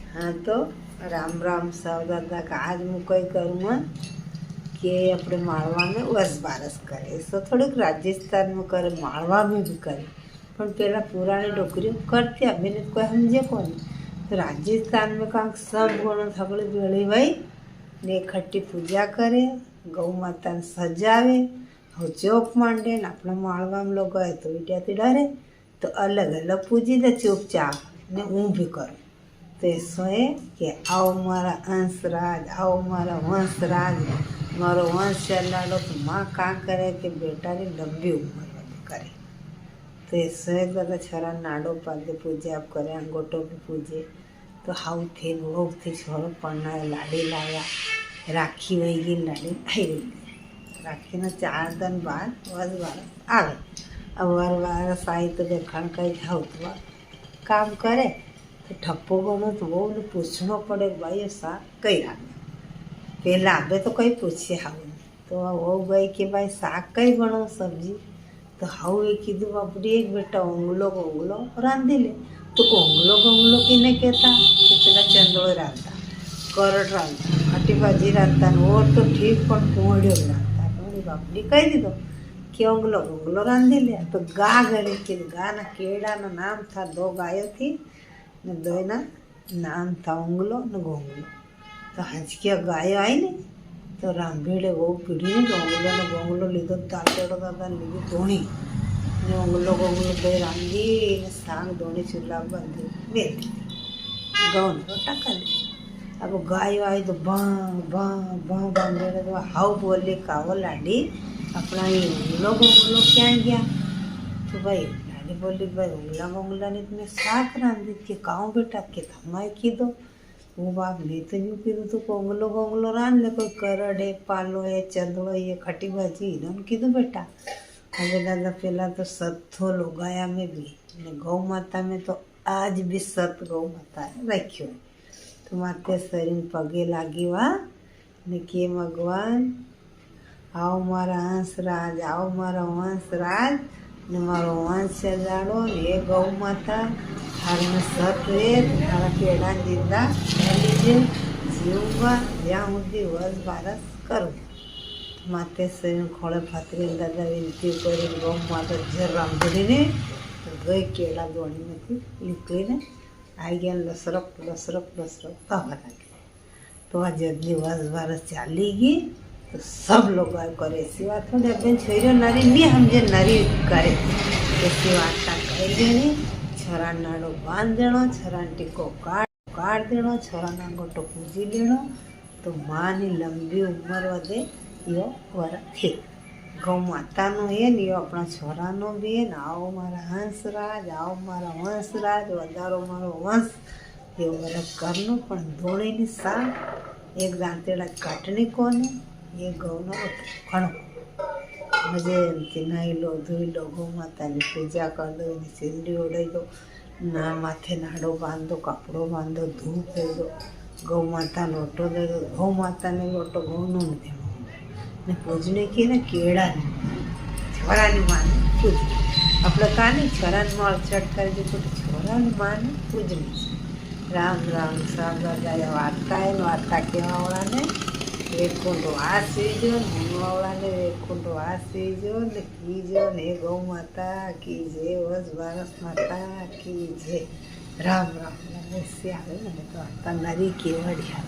हाँ तो राम राम सब दादा का आज मैं कई करूँ कि अपने माळवा में वस बारस करे। सो थोड़े राजस्थान में करे, माळवा में भी करे, पर पहला पुरानी डोकरी करती अभी ने कोई समझे कौन। तो राजस्थान में कांक सब गुण थकड़ी बेड़ी भाई ने इकट्ठी पूजा करे, गौ माता ने सजावे और चौक मांडे। अपना माळवा में लोग गए तो इडियाती डरे तो अलग अलग पूजी दे चुपचाप ने हूँ भी करूँ। तो ऐसो है कि आओ मारा अंशराज, आओ मारा वंशराज, मारो वंश चलाड़ो। तो माँ का करे कि बेटा ने लंबी उम्र वाली करे। तो ऐसो है दादा छरा नाड़ो पादे पूजे आप करे, अंगोटो भी पूजे। तो हाउ थे वो थे छोरो पढ़ना लाड़ी लाया, राखी वही गई लाड़ी आई गई। राखी ना 4 दिन बाद वस बारस आवे। अब वर बारस आई तो देखण कहीं जाओ तो काम करे तो ठप्पो गणो तो वो ने पूछना पड़े भाई ऐसा कई रांधे। पहला आबे तो कई पूछे हाउ तो वो गई कि भाई शाक कई बनो सब्जी। तो हाउ ये कीधु बापड़ी एक बेटा ओंगलो गोंगलो रांधी ले। तो ओंगलो गोंगलो किने कहता कि पेला चंदोड़ रांधता, करट रांधता, खट्टी भाजी रांधता, वो तो ठीक पण कुंवड़ियो रांधता। तो बापड़ी कही दीधो कि ओंगलो गोंगलो रांधी ले। तो गा गड़ी कि गा ना केड़ा ना नाम था, 2 गायों थी ने दोयना नाम था ओंगलो ने गोंगलो। तो हजकिया गायो आई ने तो रामभीड़े वो पीढ़ी ने ओंगलो ने गोंगलो लीधो, दातेड़ो दादा लीधी धोणी ने ओंगलो गोंगलो दे रांधी ने सांग धोणी चूल्हा बांधी मेथी गौन रोटा कर। अब गायो आई तो बाँ बाँ बाँ बांधेड़े तो हाउ बोले कावो लाडी अपना ये ओंगलो गोंगलो क्या गया। तो भाई बोली भाई ओंगला गोंगला ने तुम्हें शाक रांधी के काऊ बेटा के थमाए कीधो। वो बाप ने तो यूँ कीधो तो ओंगलो गोंगलो रांध ले, कोई करड़े पालो है चंदड़ो ये खट्टी भाजी इन्होंने कीधो बेटा। अबे दादा पहला तो सत थो लो गाया में भी ने गौ माता में तो आज भी सत गौ माता रखियो। तो माते शरीर पगे लागी वा ने के भगवान आओ मारा हंसराज, आओ मारा वंशराज ने मारो वंश चलाड़ो ने गौ माता थारे में सत रे थारा पेड़ा जिंदा लीजिए जीऊंगा ज्યાં સુધી વસ બારસ કરું। માતે શરીર ખોળે ફાતરી દાદા વિનતી કરી ગૌ માતા જર રાંધડીને ગઈ કેળા દોણીમાંથી નીકળીને આવી ગયા લસરક લસરક લસરક થવા લાગી। તો આ જલ્દી વસ બારસ ચાલી ગઈ। तो सब लोग करे सिवा थोड़े बेन छोरो नारी नहीं समझे नारी करे ऐसी वार्ता कर देनी। छरा नाड़ो बांध देनो, छरा टीको काट देनो, छरा ना गोटो पूजी लेनो। तो माँ की लंबी उम्र वधे यो वर थे। गौ माता नो है ने अपना छोरा नो भी है। आओ मारा हंसराज, आओ मारा वंशराज, वधारो मारो वंश ये वरत करनो। पण धोड़ी नी सा एक दांतेड़ा काटनी कोने ये गौनो घणो मजे एमती नाई लो धोई लो गौ माता की पूजा कर दो, सिंडी उड़ाई दो, ना माथे नाड़ो बांध दो, कपड़ो बांध दो, धूप दे दो, गौ माता लोटो दे दो। गौ माता ने लोटो गौनो ने देनो ने पूजने की ने केड़ा ने छोरा ने माने पूजनी। अपने कानी छोरा ने माल चट कर दे तो छोरा ने माने पूजनी। राम राम सागर जाया वार्ता है वार्ता केवा वाला ने वेकुंडो आ सीजो मुनवाड़ा ने वेकुंडो आ सीजो ने कीजो ने गौ माता की जय, वस बारस माता की जय। राम राम से आवे ने तो आता नरी केवड़िया।